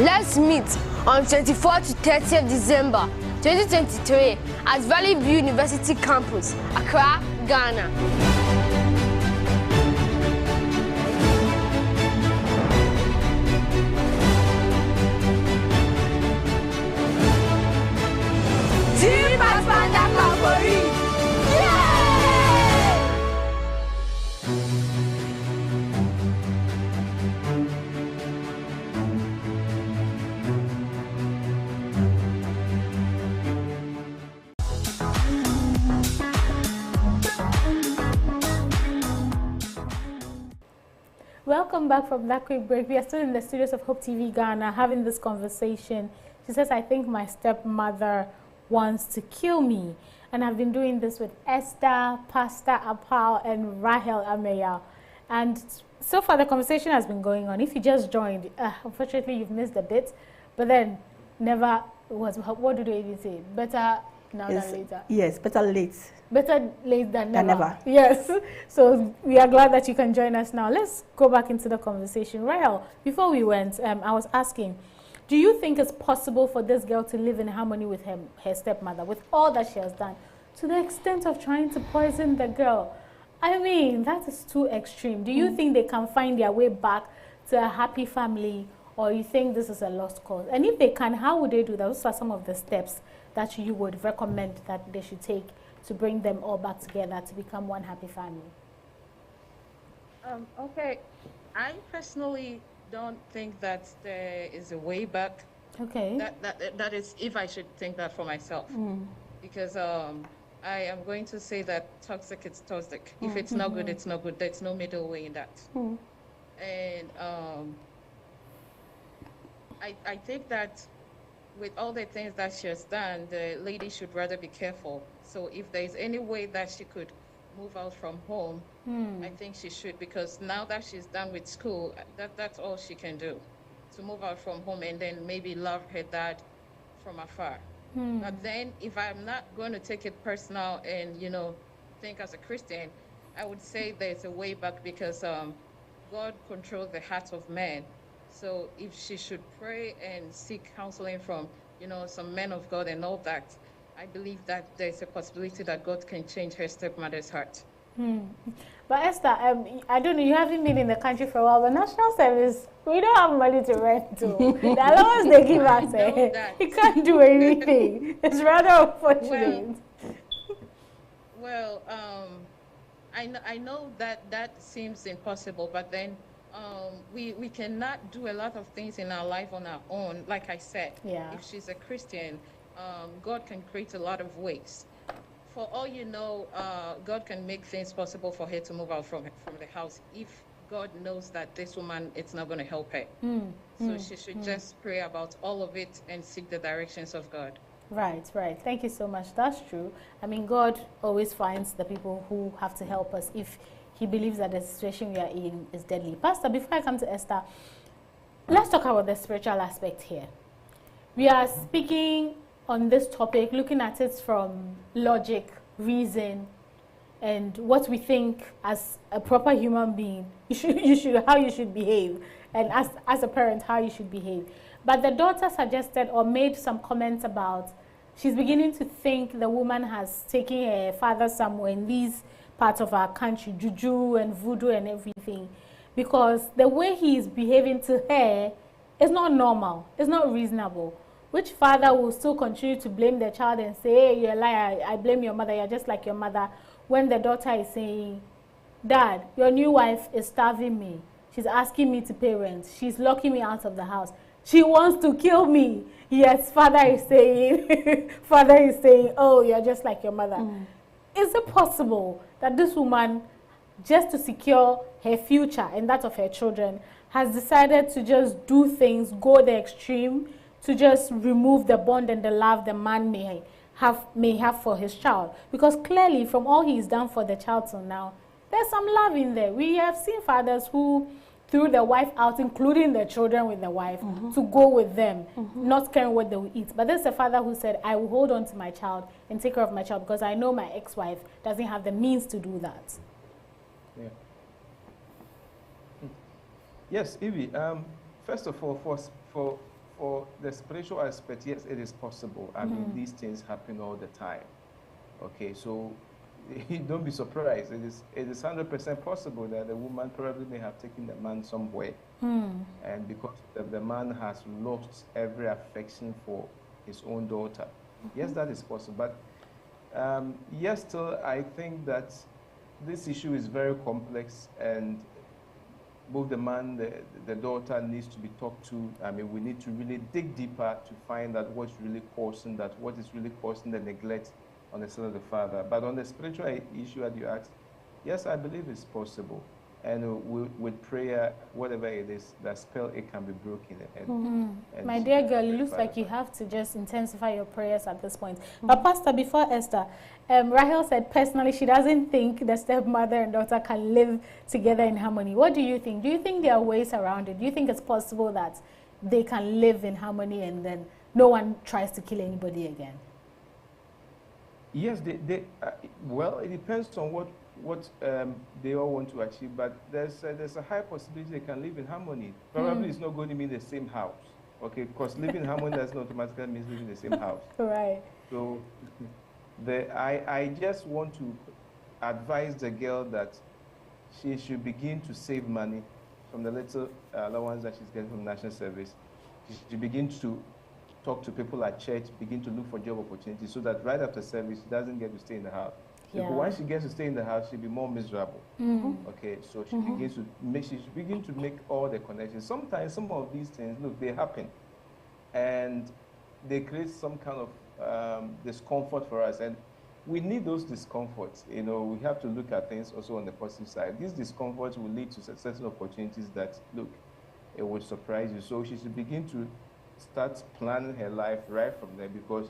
Let's meet on 24th to 30th December 2023 at Valley View University Campus, Accra, Ghana. Dream Pathfinder Campori! Welcome back from that quick break. We are still in the studios of Hope TV Ghana having this conversation. She says, I think my stepmother wants to kill me. And I've been doing this with Esther, Pastor Apau, and Rahel Ameya. And so far the conversation has been going on. If you just joined, unfortunately you've missed a bit, but then never was, what do they even say? Better now than later. Yes, better late. Better late than never. Yes. So we are glad that you can join us now. Let's go back into the conversation. Rahel, before we went, I was asking, do you think it's possible for this girl to live in harmony with her stepmother, with all that she has done, to the extent of trying to poison the girl? I mean, that is too extreme. Do you think they can find their way back to a happy family, or you think this is a lost cause? And if they can, how would they do that? Those are some of the steps that you would recommend that they should take to bring them all back together to become one happy family. Okay, I personally don't think that there is a way back. Okay. That is, if I should think that for myself, because I am going to say that toxic is toxic. If it's not good, it's not good. There's no middle way in that. And I think that with all the things that she has done, the lady should rather be careful. So if there is any way that she could move out from home, I think she should, because now that she's done with school, that's all she can do, to move out from home and then maybe love her dad from afar. But then if I'm not going to take it personal and, you know, think as a Christian, I would say there's a way back, because God controls the hearts of men. So if she should pray and seek counseling from, you know, some men of God and all that, I believe that there's a possibility that God can change her stepmother's heart. But Esther, I don't know, you haven't been in the country for a while, but national service, we don't have money to rent to. The allowance they give us, you can't do anything. It's rather unfortunate. Well, I know that seems impossible, but then we cannot do a lot of things in our life on our own. Like I said, if she's a Christian, God can create a lot of ways. For all you know, God can make things possible for her to move out from the house if God knows that this woman, it's not going to help her. So she should just pray about all of it and seek the directions of God. Right. Thank you so much. That's true. I mean, God always finds the people who have to help us if he believes that the situation we are in is deadly. Pastor, before I come to Esther, let's talk about the spiritual aspect here. We are speaking on this topic, looking at it from logic, reason, and what we think as a proper human being, how you should behave, and as a parent, how you should behave. But the daughter suggested or made some comments about she's beginning to think the woman has taken her father somewhere, and these parts of our country, juju and voodoo and everything, because the way he is behaving to her is not normal, it's not reasonable. Which father will still continue to blame the child and say, hey, you're a liar, I blame your mother, you're just like your mother, when the daughter is saying, Dad, your new wife is starving me. She's asking me to pay rent. She's locking me out of the house. She wants to kill me. Yes, father is saying, oh, you're just like your mother. Is it possible that this woman, just to secure her future and that of her children, has decided to just do things, go the extreme, to just remove the bond and the love the man may have for his child? Because clearly, from all he's done for the child till now, there's some love in there. We have seen fathers who threw the wife out, including the children with the wife, to go with them, not caring what they will eat. But there's a father who said, I will hold on to my child and take care of my child because I know my ex-wife doesn't have the means to do that. Yeah. Yes, Evie, first of all, for the spiritual aspect, yes, it is possible. I mean, these things happen all the time. Okay, so don't be surprised. It is 100% possible that the woman probably may have taken the man somewhere. And because the man has lost every affection for his own daughter. Yes, that is possible. But yes, still, I think that this issue is very complex, and both the man, the daughter needs to be talked to. I mean, we need to really dig deeper to find out what's really causing that, what is really causing the neglect on the side of the father. But on the spiritual issue that you asked, yes, I believe it's possible. And with prayer, whatever it is, that spell, it can be broken. And my dear girl, it looks like you have to just intensify your prayers at this point. But Pastor, before Esther, Rahel said personally she doesn't think the stepmother and daughter can live together in harmony. What do you think? Do you think there are ways around it? Do you think it's possible that they can live in harmony and then no one tries to kill anybody again? Yes, well, it depends on what they all want to achieve, but there's a high possibility they can live in harmony. Probably it's not going to mean the same house, okay? Because living in harmony doesn't automatically mean living in the same house. Right. So I just want to advise the girl that she should begin to save money from the little allowance that she's getting from National Service. She should begin to talk to people at church, begin to look for job opportunities so that right after service, she doesn't get to stay in the house. Yeah. Because once she gets to stay in the house, she'll be more miserable. Okay, so she begins to make all the connections. Sometimes some of these things, look, they happen, and they create some kind of discomfort for us, and we need those discomforts. You know, we have to look at things also on the positive side. These discomforts will lead to certain opportunities that, look, it will surprise you. So she should begin to start planning her life right from there, because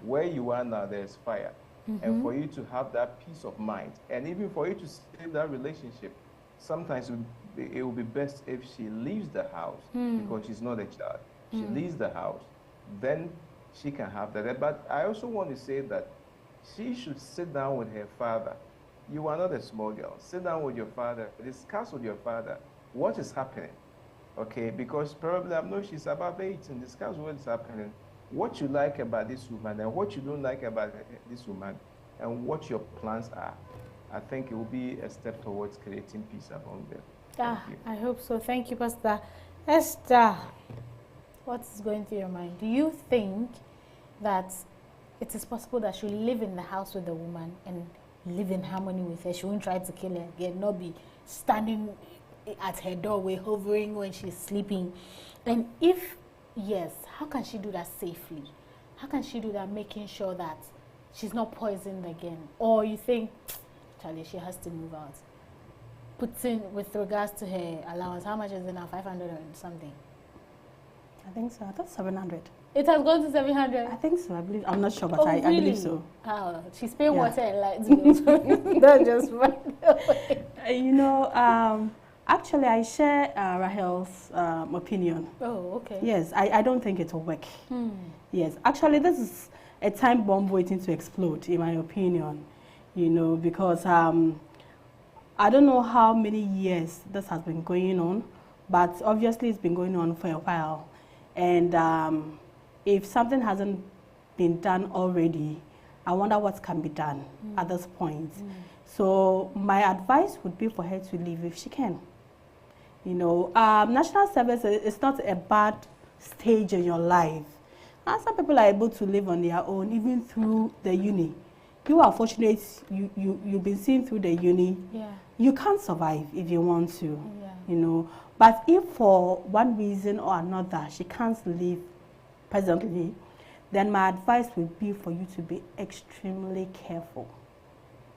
where you are now, there's fire. And for you to have that peace of mind, and even for you to stay in that relationship, sometimes it will be best if she leaves the house, because she's not a child. She leaves the house, then she can have that. But I also want to say that she should sit down with her father. You are not a small girl. Sit down with your father, discuss with your father what is happening. Okay, because probably, I know she's about 8, and discuss what is happening, what you like about this woman and what you don't like about this woman, and what your plans are. I think it will be a step towards creating peace among them. I hope so. Thank you, Pastor. Esther, what is going through your mind? Do you think that it is possible that she'll live in the house with the woman and live in harmony with her? She won't try to kill her again, not be standing at her doorway, hovering when she's sleeping. And if yes, how can she do that safely? How can she do that, making sure that she's not poisoned again? Or you think, Charlie, she has to move out? Putting with regards to her allowance, how much is it now? 500 and something? I think so. I thought 700. It has gone to 700? I think so. I believe. I'm not sure, but I believe so. Oh, she's paying water and lights bills. That's just right. You know, actually, I share Rahel's opinion. Oh, okay. Yes, I don't think it will work. Yes, actually, this is a time bomb waiting to explode, in my opinion. You know, because I don't know how many years this has been going on, but obviously it's been going on for a while. And if something hasn't been done already, I wonder what can be done at this point. So my advice would be for her to leave if she can. You know, national service is not a bad stage in your life. And some people are able to live on their own, even through the uni. You are fortunate, you've been seen through the uni. Yeah. You can't survive if you want to, Yeah. you know. But if for one reason or another she can't live presently, then my advice would be for you to be extremely careful,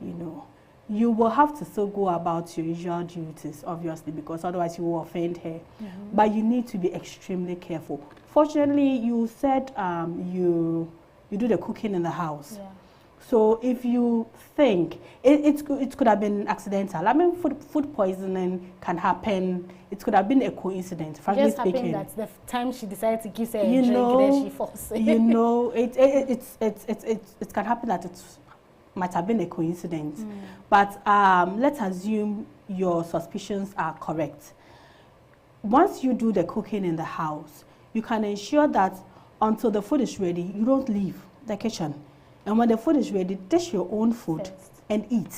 you know. You will have to still go about your usual duties, obviously, because otherwise you will offend her. But you need to be extremely careful. Fortunately, you said you do the cooking in the house. Yeah. So if you think it could have been accidental. I mean, food poisoning can happen. It could have been a coincidence. Frankly Just speaking, happened that the time she decided to give her a drink, then she falls. You know, it can happen that it might have been a coincidence. But let's assume your suspicions are correct. Once you do the cooking in the house, you can ensure that until the food is ready, you don't leave the kitchen. And when the food is ready, dish your own food and eat.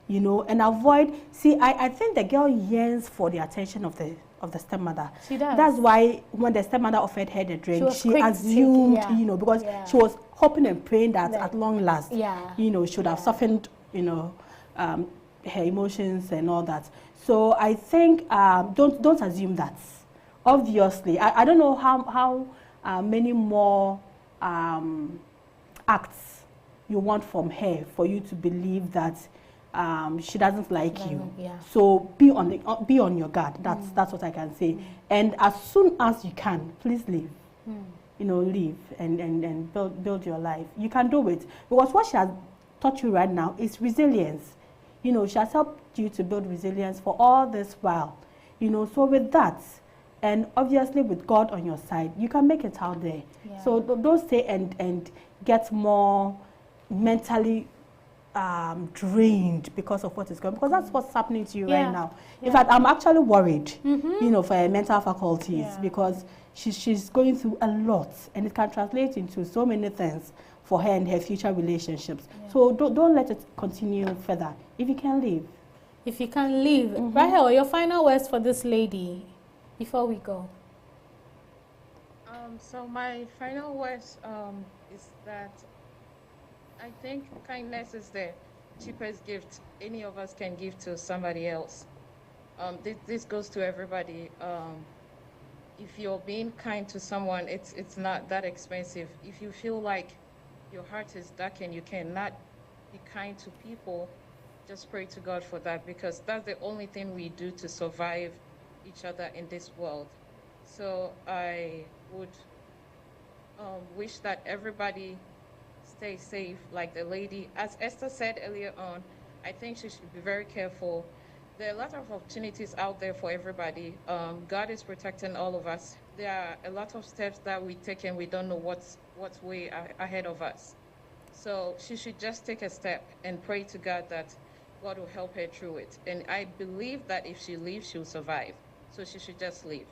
You know, and avoid. See, I think the girl yearns for the attention of the stepmother. She does. That's why when the stepmother offered her the drink, she quick to assumed, take, you know, because she was hoping and praying that at long last, Yeah. you know, should have softened, you know, her emotions and all that. So I think don't assume that. Obviously, I don't know how many more acts you want from her for you to believe that she doesn't like you. Yeah. So be on your guard. That's what I can say. And as soon as you can, please leave. You know, leave and build your life. You can do it, because what she has taught you right now is resilience. You know, she has helped you to build resilience for all this while. You know, so with that, and obviously with God on your side, you can make it out there. Yeah. So don't stay and get more mentally drained because of what is going on, because that's what's happening to you right now. In fact, I'm actually worried, you know, for her mental faculties, because she's going through a lot, and it can translate into so many things for her and her future relationships. So don't let it continue further. If you can leave. If you can leave. Rahel, your final words for this lady before we go. So my final words is that I think kindness is the cheapest gift any of us can give to somebody else. This goes to everybody. If you're being kind to someone, it's not that expensive. If you feel like your heart is darkened, you cannot be kind to people, just pray to God for that, because that's the only thing we do to survive each other in this world. So I would wish that everybody stay safe, like the lady. As Esther said earlier on, I think she should be very careful. There are a lot of opportunities out there for everybody. God is protecting all of us. There are a lot of steps that we take and we don't know what's way ahead of us. So she should just take a step and pray to God that God will help her through it. And I believe that if she leaves, she'll survive. So she should just leave.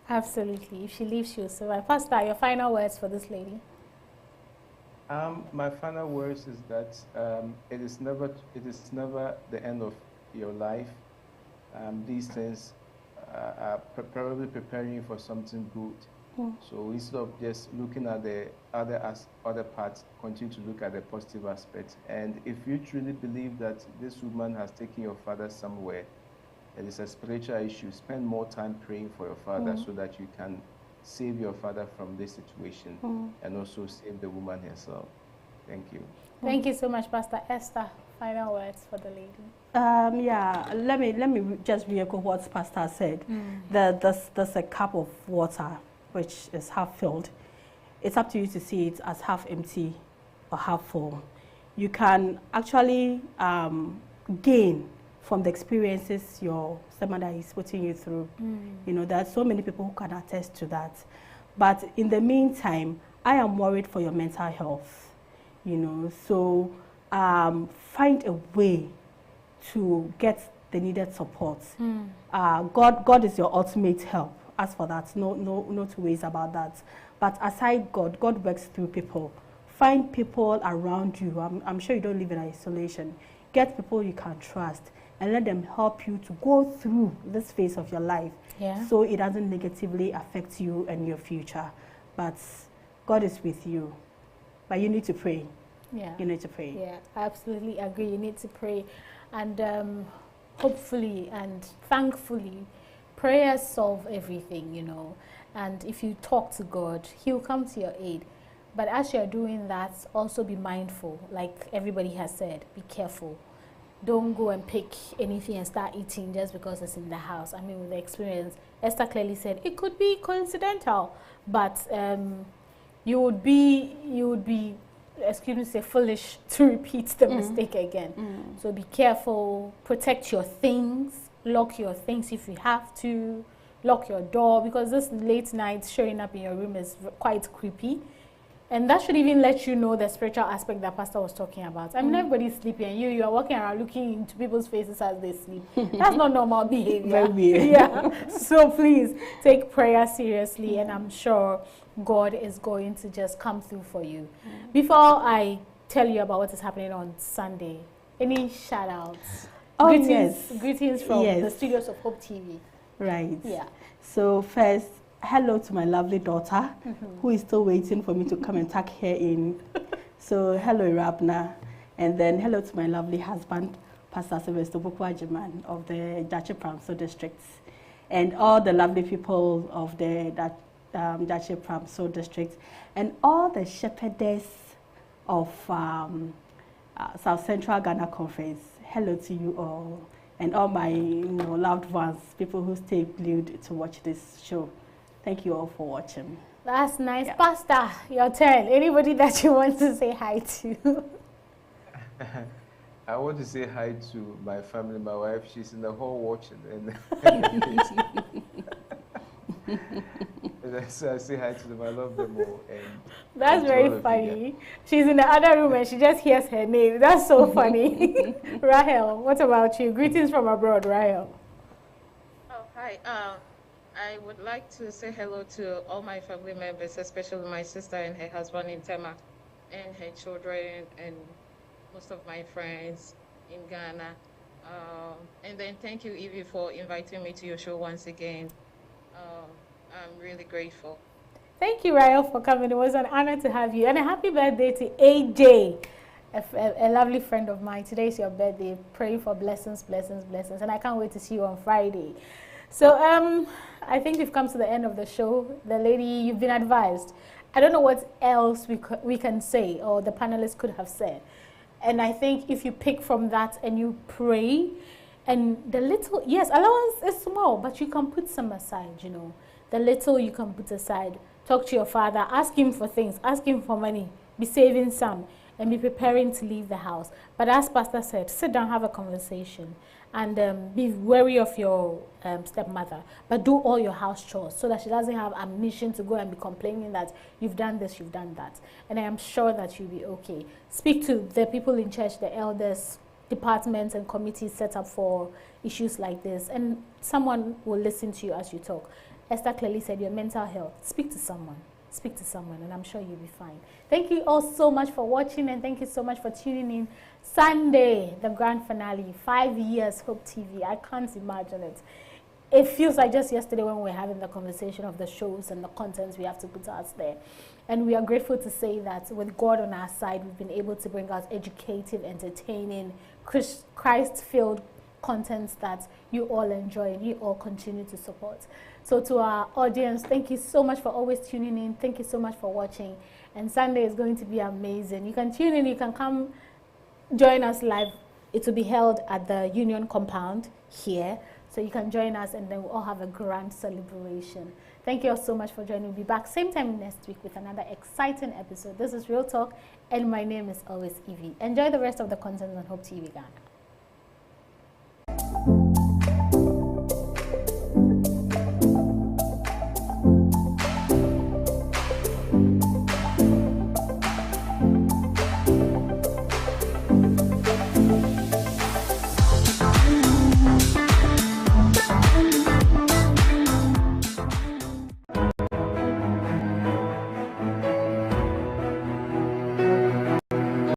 Absolutely. If she leaves, she'll survive. Pastor, your final words for this lady. My final words is that it is never the end of your life. These things are probably preparing you for something good. So instead of just looking at the other parts, continue to look at the positive aspect. And if you truly believe that this woman has taken your father somewhere, it is a spiritual issue, spend more time praying for your father so that you can save your father from this situation and also save the woman herself. Thank you. Thank you so much, Pastor. Esther, final words for the lady. Yeah, let me just re-echo what Pastor said. There's a cup of water which is half filled. It's up to you to see it as half empty or half full. You can actually gain from the experiences your stepmother is putting you through. You know, there are so many people who can attest to that. But in the meantime, I am worried for your mental health. You know, so find a way to get the needed support. God is your ultimate help. As for that, no two ways about that. But aside God works through people. Find people around you. I'm sure you don't live in isolation. get people you can trust and let them help you to go through this phase of your life, so it doesn't negatively affect you and your future. But God is with you. But you need to pray. Yeah. You need to pray. Yeah, I absolutely agree. You need to pray. And hopefully and thankfully, prayers solve everything, you know. And if you talk to God, He'll come to your aid. But as you're doing that, also be mindful. Like everybody has said, be careful. Don't go and pick anything and start eating just because it's in the house. I mean, with the experience, Esther clearly said it could be coincidental, but you would be, excuse me, say foolish to repeat the mistake again. So be careful. Protect your things. Lock your things if you have to. Lock your door, because this late night showing up in your room is quite creepy. And that should even let you know the spiritual aspect that Pastor was talking about. I mean, everybody's sleeping and you are walking around looking into people's faces as they sleep. That's not normal behavior. Yeah. So please take prayer seriously, and I'm sure God is going to just come through for you. Before I tell you about what is happening on Sunday, any shout outs? Greetings from the studios of Hope TV. Right. Yeah. So first, hello to my lovely daughter, who is still waiting for me to come and tuck her in. So hello, Rabna. And then hello to my lovely husband, Pastor Sylvester Bukwajiman of the Dachi Pramso districts. And all the lovely people of the Dachi Pramso district. And all the shepherdess of South Central Ghana Conference. Hello to you all. And all my loved ones, people who stay glued to watch this show. Thank you all for watching. That's nice. Yeah. Pastor, your turn. Anybody that you want to say hi to? I want to say hi to my family, my wife. She's in the hall watching. So I say hi to them. I love them all. And that's very funny. She's in the other room and she just hears her name. That's so funny. Rahel, what about you? Greetings from abroad, Rahel. Oh, hi. I would like to say hello to all my family members, especially my sister and her husband in Tema, and her children, and most of my friends in Ghana. And then thank you, Evie, for inviting me to your show once again. I'm really grateful. Thank you, Rahel, for coming. It was an honor to have you. And a happy birthday to AJ, a lovely friend of mine. Today is your birthday. Praying for blessings, blessings, blessings. And I can't wait to see you on Friday. So I think we've come to the end of the show. The lady, you've been advised. I don't know what else we can say or the panelists could have said. And I think if you pick from that and you pray, and the little, yes, allowance is small, but you can put some aside, you know. The little you can put aside. Talk to your father, ask him for things, ask him for money, be saving some, and be preparing to leave the house. But as Pastor said, sit down, have a conversation, and be wary of your stepmother. But do all your house chores so that she doesn't have ammunition to go and be complaining that you've done this, you've done that. And I am sure that you'll be okay. Speak to the people in church, the elders, departments and committees set up for issues like this, and someone will listen to you as you talk. Esther clearly said your mental health. Speak to someone, and I'm sure you'll be fine. Thank you all so much for watching, and thank you so much for tuning in. Sunday, the grand finale, 5 years Hope TV. I can't imagine it. It feels like just yesterday when we were having the conversation of the shows and the contents we have to put out there. And we are grateful to say that with God on our side, we've been able to bring out educative, entertaining, Christ-filled contents that you all enjoy and you all continue to support. So to our audience, thank you so much for always tuning in. Thank you so much for watching. And Sunday is going to be amazing. You can tune in. You can come join us live. It will be held at the Union Compound here. So you can join us and then we'll all have a grand celebration. Thank you all so much for joining. We'll be back same time next week with another exciting episode. This is Real Talk and my name is always Evie. Enjoy the rest of the content on Hope TV Ghana.